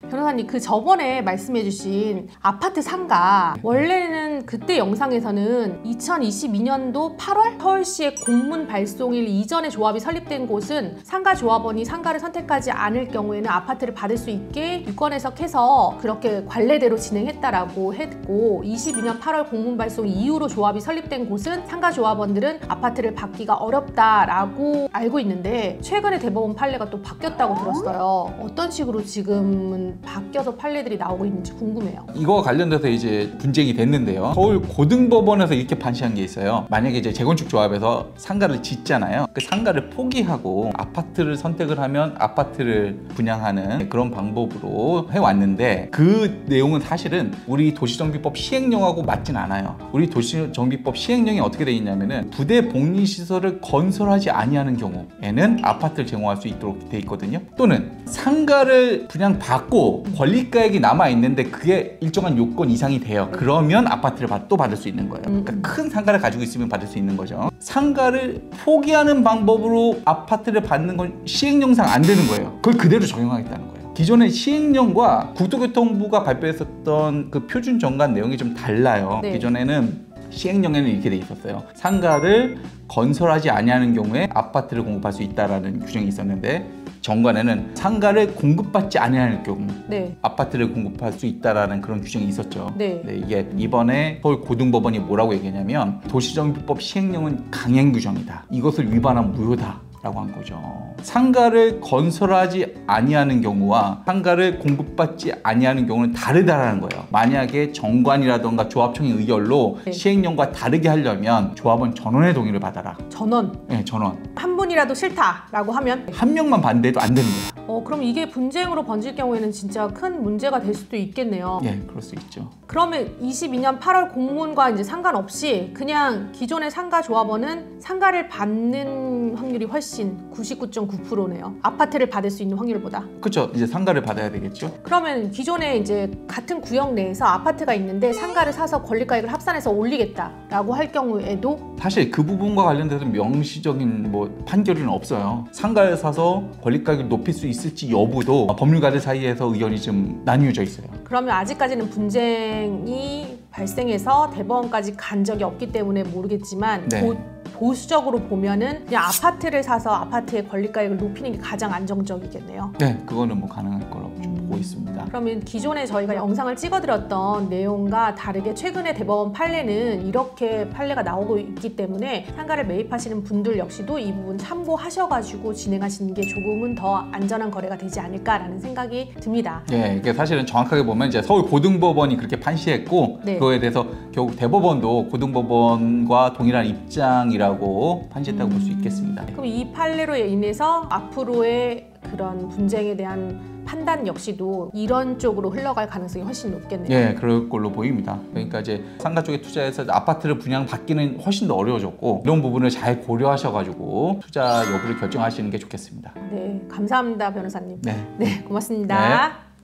변호사님, 그 저번에 말씀해주신 아파트 상가, 원래는 그때 영상에서는 2022년도 8월 서울시의 공문 발송일 이전에 조합이 설립된 곳은 상가 조합원이 상가를 선택하지 않을 경우에는 아파트를 받을 수 있게 유권 해석해서 그렇게 관례대로 진행했다라고 했고, 22년 8월 공문 발송 이후로 조합이 설립된 곳은 상가 조합원들은 아파트를 받기가 어렵다라고 알고 있는데, 최근에 대법원 판례가 또 바뀌었다고 들었어요. 어떤 식으로 지금은 바뀌어서 판례들이 나오고 있는지 궁금해요. 이거와 관련돼서 이제 분쟁이 됐는데요. 서울 고등법원에서 이렇게 판시한 게 있어요. 만약에 이제 재건축 조합에서 상가를 짓잖아요. 그 상가를 포기하고 아파트를 선택을 하면 아파트를 분양하는 그런 방법으로 해왔는데, 그 내용은 사실은 우리 도시정비법 시행령하고 맞진 않아요. 우리 도시정비법 시행령이 어떻게 돼 있냐면은 부대 복리시설을 건설하지 아니하는 경우에는 아파트를 제공할 수 있도록 돼 있거든요. 또는 상가를 분양받고 권리가액이 남아있는데 그게 일정한 요건 이상이 돼요. 그러면 아파트를 또 받을 수 있는 거예요. 그러니까 큰 상가를 가지고 있으면 받을 수 있는 거죠. 상가를 포기하는 방법으로 아파트를 받는 건 시행령상 안 되는 거예요. 그걸 그대로 적용하겠다는 거예요. 기존의 시행령과 국토교통부가 발표했었던 그 표준 정관 내용이 좀 달라요. 네. 기존에는 시행령에는 이렇게 돼 있었어요. 상가를 건설하지 아니하는 경우에 아파트를 공급할 수 있다라는 규정이 있었는데, 정관에는 상가를 공급받지 아니하는 경우 네. 아파트를 공급할 수 있다라는 그런 규정이 있었죠. 네. 네, 이게 이번에 서울 고등법원이 뭐라고 얘기했냐면, 도시정비법 시행령은 강행 규정이다. 이것을 위반한 무효다. 라고 한 거죠. 상가를 건설하지 아니하는 경우와 상가를 공급받지 아니하는 경우는 다르다라는 거예요. 만약에 정관이라던가 조합청의 의결로 네. 시행령과 다르게 하려면 조합원 전원의 동의를 받아라. 전원? 네, 전원. 한 분이라도 싫다라고 하면? 한 명만 반대해도 안 되는 거예요. 그럼 이게 분쟁으로 번질 경우에는 진짜 큰 문제가 될 수도 있겠네요. 예, 그럴 수 있죠. 그러면 22년 8월 공문과 이제 상관없이 그냥 기존의 상가 조합원은 상가를 받는 확률이 훨씬 99.9%네요. 아파트를 받을 수 있는 확률보다. 그렇죠. 이제 상가를 받아야 되겠죠. 그러면 기존에 이제 같은 구역 내에서 아파트가 있는데 상가를 사서 권리가액을 합산해서 올리겠다라고 할 경우에도 사실 그 부분과 관련돼서 명시적인 판결은 없어요. 상가를 사서 권리가액을 높일 수 있을지 여부도 법률가들 사이에서 의견이 좀 나뉘어져 있어요. 그러면 아직까지는 분쟁이 발생해서 대법원까지 간 적이 없기 때문에 모르겠지만, 네. 보수적으로 보면은 그냥 아파트를 사서 아파트의 권리가액을 높이는 게 가장 안정적이겠네요. 네, 그거는 가능할 거라고 좀 보고 있습니다. 그러면 기존에 저희가 영상을 찍어드렸던 내용과 다르게 최근에 대법원 판례는 이렇게 판례가 나오고 있기 때문에 상가를 매입하시는 분들 역시도 이 부분 참고하셔가지고 진행하시는 게 조금은 더 안전한 거래가 되지 않을까라는 생각이 듭니다. 네, 이게 사실은 정확하게 보면 이제 서울 고등법원이 그렇게 판시했고, 네. 그거에 대해서 결국 대법원도 고등법원과 동일한 입장이라고 판시했다고 볼 수 있겠습니다. 그럼 이 판례로 인해서 앞으로의 그런 분쟁에 대한 판단 역시도 이런 쪽으로 흘러갈 가능성이 훨씬 높겠네요. 예, 그럴 걸로 보입니다. 그러니까 이제 상가 쪽에 투자해서 아파트를 분양받기는 훨씬 더 어려워졌고, 이런 부분을 잘 고려하셔가지고 투자 여부를 결정하시는 게 좋겠습니다. 네, 감사합니다, 변호사님. 네. 네, 고맙습니다. 네.